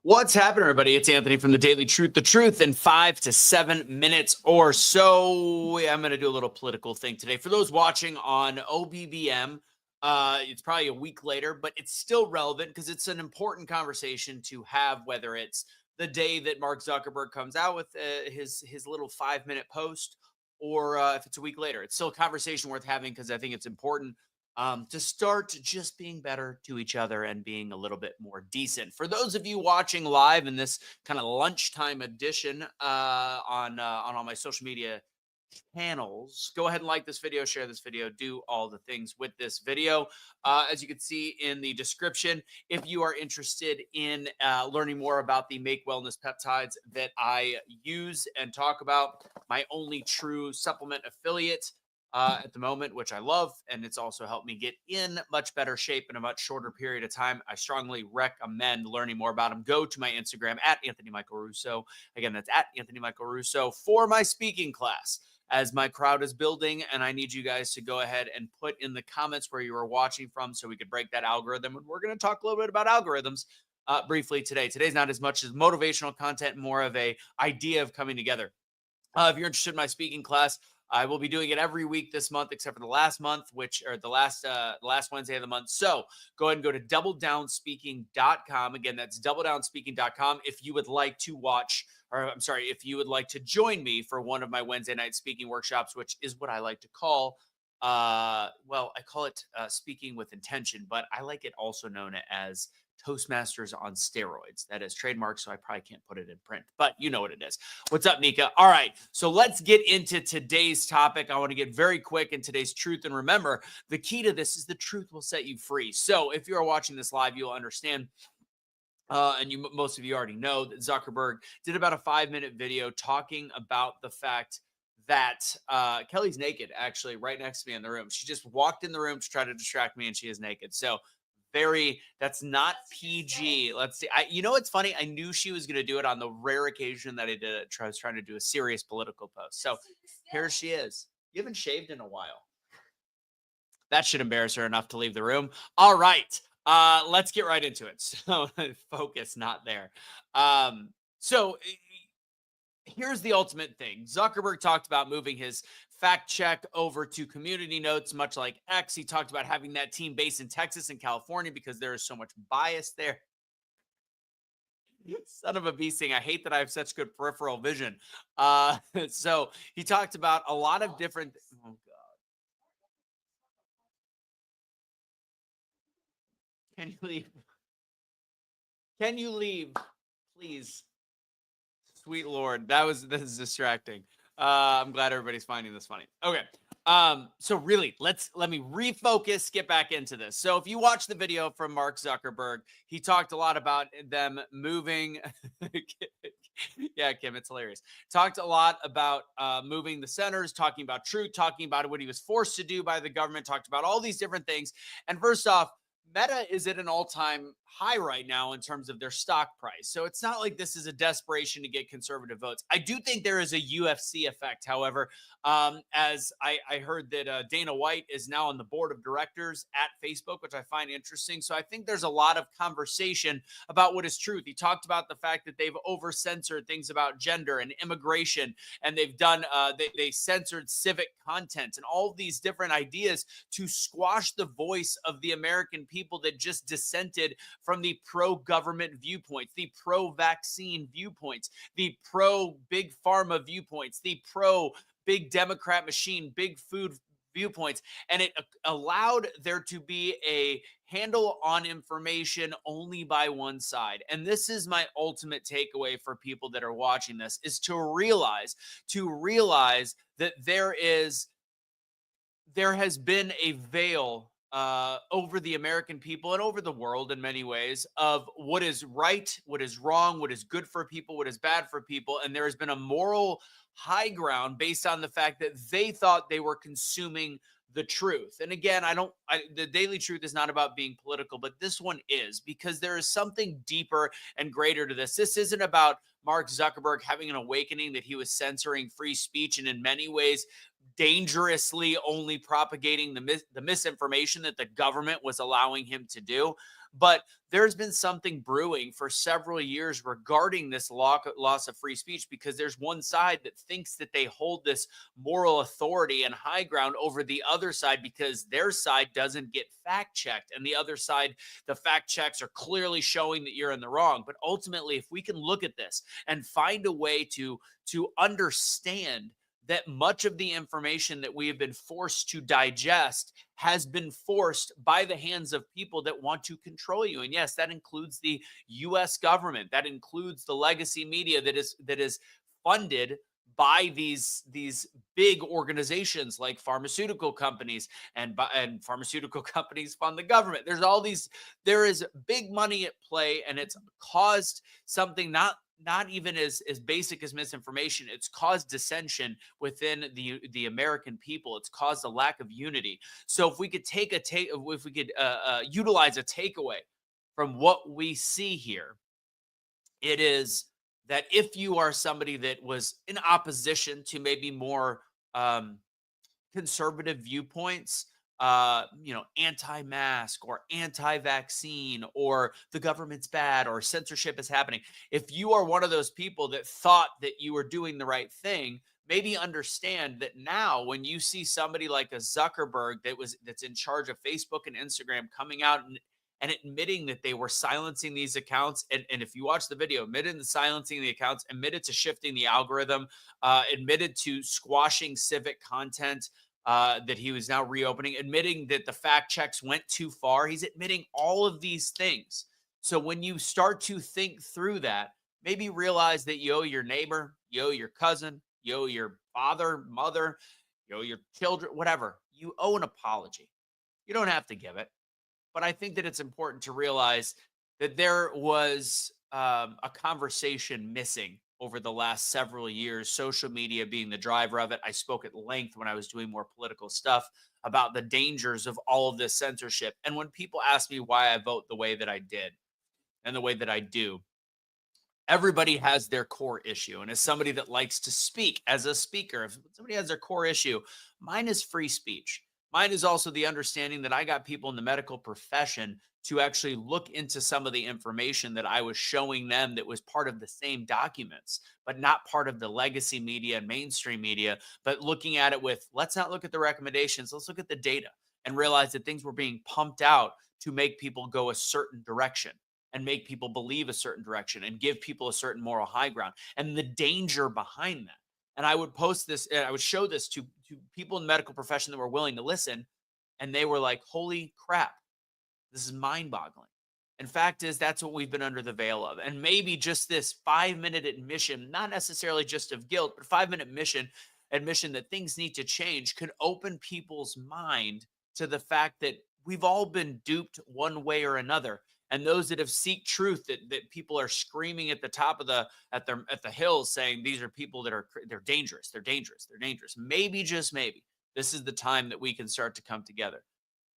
What's happening, everybody? It's Anthony from the Daily Truth. The truth in 5 to 7 minutes or so. I'm going to do a little political thing today. For those watching on OBBM, it's probably a week later, but it's still relevant because it's an important conversation to have, whether it's the day that Mark Zuckerberg comes out with his little 5-minute post, or if it's a week later. It's still a conversation worth having because I think it's important to start just being better to each other and being a little bit more decent. For those of you watching live in this kind of lunchtime edition on all my social media channels, go ahead and like this video, share this video, do all the things with this video. As you can see in the description, if you are interested in learning more about the Make Wellness peptides that I use and talk about, my only true supplement affiliate at the moment, which I love, and it's also helped me get in much better shape in a much shorter period of time. I strongly recommend learning more about them. Go to my Instagram at Anthony Michael Russo. Again, that's at Anthony Michael Russo for my speaking class. As my crowd is building, and I need you guys to go ahead and put in the comments where you are watching from so we could break that algorithm. And we're going to talk a little bit about algorithms briefly today. Today's not as much as motivational content, more of a idea of coming together. If you're interested in my speaking class, I will be doing it every week this month, except for the last month, the last Wednesday of the month. So go ahead and go to doubledownspeaking.com. Again, that's doubledownspeaking.com. If you would like to watch, or I'm sorry, if you would like to join me for one of my Wednesday night speaking workshops, which is what I like to call, I call it speaking with intention, but I like it also known as Toastmasters on steroids. That is trademark, so I probably can't put it in print, but you know what it is. What's up, Nika? All right, so let's get into today's topic. I want to get very quick in today's truth. And remember, the key to this is the truth will set you free. So if you're watching this live, you'll understand. And most of you already know that Zuckerberg did about a 5-minute video talking about the fact that Kelly's naked, actually, right next to me in the room. She just walked in the room to try to distract me, and she is naked. So that's not PG. Let's see. It's funny. I knew she was going to do it on the rare occasion that I did it. I was trying to do a serious political post. So here she is. You haven't shaved in a while. That should embarrass her enough to leave the room. All right. Let's get right into it. So focus, not there. So here's the ultimate thing. Zuckerberg talked about moving his fact check over to community notes, much like X. He talked about having that team based in Texas and California because there is so much bias there. Son of a bee sting. I hate that I have such good peripheral vision. So he talked about a lot of different. Oh, God. Can you leave? Can you leave, please? Sweet Lord, this is distracting. I'm glad everybody's finding this funny. Okay. So really, let me refocus, get back into this. So if you watch the video from Mark Zuckerberg, he talked a lot about them moving. Yeah, Kim, it's hilarious. Talked a lot about moving the centers, talking about truth, talking about what he was forced to do by the government, talked about all these different things. And first off, Meta is at an all-time high right now in terms of their stock price. So it's not like this is a desperation to get conservative votes. I do think there is a UFC effect, however, as I heard that Dana White is now on the board of directors at Facebook, which I find interesting. So I think there's a lot of conversation about what is truth. He talked about the fact that they've over-censored things about gender and immigration, and they've done, they censored civic content and all of these different ideas to squash the voice of the American people that just dissented from the pro-government viewpoints, the pro-vaccine viewpoints, the pro-big pharma viewpoints, the pro-big Democrat machine, big food viewpoints. And it allowed there to be a handle on information only by one side. And this is my ultimate takeaway for people that are watching this, is to realize that there has been a veil over the American people and over the world in many ways of what is right, what is wrong, what is good for people, what is bad for people. And there has been a moral high ground based on the fact that they thought they were consuming the truth. And again, the Daily Truth is not about being political, but this one is, because there is something deeper and greater to this. This isn't about Mark Zuckerberg having an awakening that he was censoring free speech and in many ways dangerously only propagating the misinformation that the government was allowing him to do. But there's been something brewing for several years regarding this loss of free speech, because there's one side that thinks that they hold this moral authority and high ground over the other side because their side doesn't get fact checked. And the other side, the fact checks are clearly showing that you're in the wrong. But ultimately, if we can look at this and find a way to understand that much of the information that we have been forced to digest has been forced by the hands of people that want to control you. And yes, that includes the US government. That includes the legacy media that is funded by these big organizations like pharmaceutical companies, and pharmaceutical companies fund the government. There is big money at play, and it's caused something not even as basic as misinformation. It's caused dissension within the American people. It's caused a lack of unity. So if we could utilize a takeaway from what we see here, it is that if you are somebody that was in opposition to maybe more um, conservative viewpoints, anti-mask or anti-vaccine, or the government's bad, or censorship is happening. If you are one of those people that thought that you were doing the right thing, maybe understand that now when you see somebody like a Zuckerberg that's in charge of Facebook and Instagram coming out and admitting that they were silencing these accounts, and if you watch the video, admitted to silencing the accounts, admitted to shifting the algorithm, admitted to squashing civic content, that he was now reopening, admitting that the fact checks went too far. He's admitting all of these things. So when you start to think through that, maybe realize that you owe your neighbor, you owe your cousin, you owe your father, mother, you owe your children, whatever. You owe an apology. You don't have to give it. But I think that it's important to realize that there was a conversation missing over the last several years, social media being the driver of it. I spoke at length when I was doing more political stuff about the dangers of all of this censorship. And when people ask me why I vote the way that I did and the way that I do, everybody has their core issue. And as somebody that likes to speak as a speaker, if somebody has their core issue, mine is free speech. Mine is also the understanding that I got people in the medical profession to actually look into some of the information that I was showing them that was part of the same documents, but not part of the legacy media and mainstream media, but looking at it with, let's not look at the recommendations, let's look at the data and realize that things were being pumped out to make people go a certain direction and make people believe a certain direction and give people a certain moral high ground and the danger behind that. And I would post this, and I would show this to people in the medical profession that were willing to listen. And they were like, holy crap, this is mind boggling. And fact is, that's what we've been under the veil of. And maybe just this 5 minute admission, not necessarily just of guilt, but 5 minute admission that things need to change, could open people's mind to the fact that we've all been duped one way or another. And those that have seek truth, that people are screaming at the top of the hills saying these are people that they're dangerous, they're dangerous, they're dangerous. Maybe, just maybe, this is the time that we can start to come together.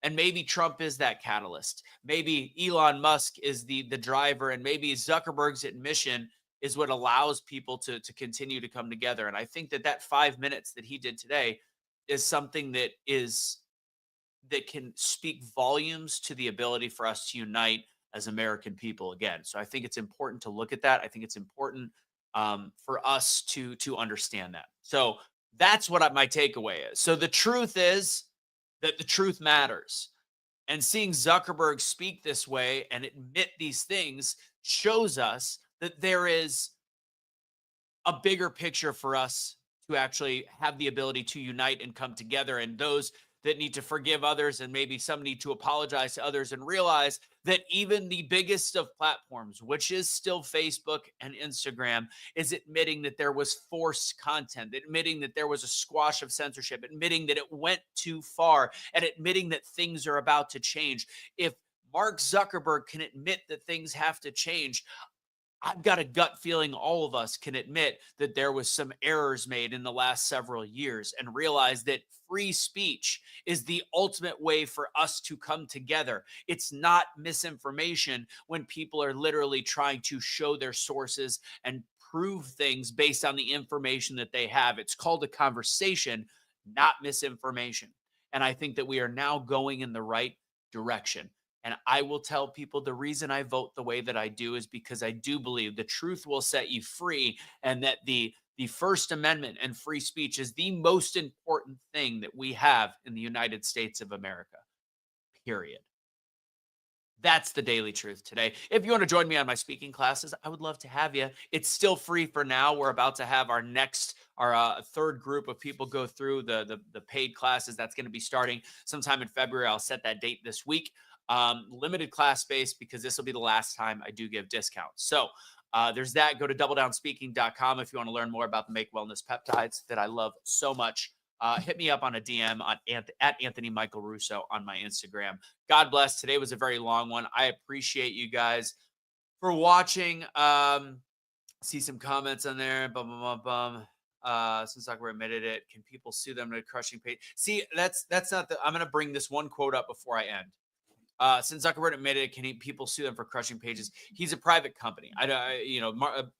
And maybe Trump is that catalyst. Maybe Elon Musk is the driver, and maybe Zuckerberg's admission is what allows people to continue to come together. And I think that 5 minutes that he did today is something that can speak volumes to the ability for us to unite as American people again. So I think it's important to look at that. I think it's important for us to understand that. So that's what my takeaway is. So the truth is that the truth matters. And seeing Zuckerberg speak this way and admit these things shows us that there is a bigger picture for us to actually have the ability to unite and come together. And those that need to forgive others, and maybe some need to apologize to others, and realize that even the biggest of platforms, which is still Facebook and Instagram, is admitting that there was forced content, admitting that there was a squash of censorship, admitting that it went too far, and admitting that things are about to change. If Mark Zuckerberg can admit that things have to change, I've got a gut feeling all of us can admit that there was some errors made in the last several years, and realize that free speech is the ultimate way for us to come together. It's not misinformation when people are literally trying to show their sources and prove things based on the information that they have. It's called a conversation, not misinformation. And I think that we are now going in the right direction. And I will tell people the reason I vote the way that I do is because I do believe the truth will set you free, and that the First Amendment and free speech is the most important thing that we have in the United States of America. Period. That's the daily truth today. If you want to join me on my speaking classes, I would love to have you. It's still free for now. We're about to have our third group of people go through the paid classes. That's going to be starting sometime in February. I'll set that date this week. Limited class space, because this will be the last time I do give discounts. So there's that. Go to doubledownspeaking.com if you want to learn more about the Make Wellness peptides that I love so much. Hit me up on a DM at Anthony Michael Russo on my Instagram. God bless. Today was a very long one. I appreciate you guys for watching. See some comments on there. Bum, bum, bum, bum. Since Zuckerberg admitted it, can people sue them to crushing page? See, that's not the. I'm going to bring this one quote up before I end. Since Zuckerberg admitted it, can people sue them for crushing pages? He's a private company.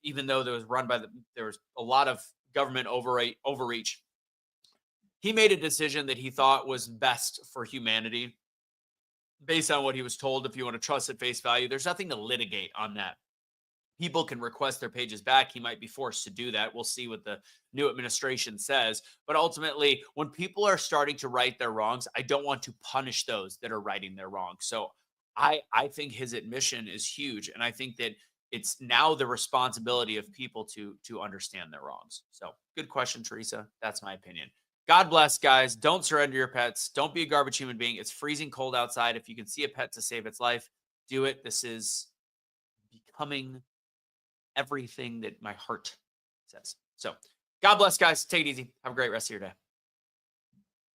Even though there was a lot of government overreach. He made a decision that he thought was best for humanity based on what he was told. If you want to trust at face value, there's nothing to litigate on that. People can request their pages back. He might be forced to do that. We'll see what the new administration says. But ultimately, when people are starting to right their wrongs, I don't want to punish those that are righting their wrongs. So I think his admission is huge. And I think that it's now the responsibility of people to understand their wrongs. So good question, Teresa. That's my opinion. God bless, guys. Don't surrender your pets. Don't be a garbage human being. It's freezing cold outside. If you can see a pet to save its life, do it. This is becoming everything that my heart says. So God bless, guys. Take it easy. Have a great rest of your day.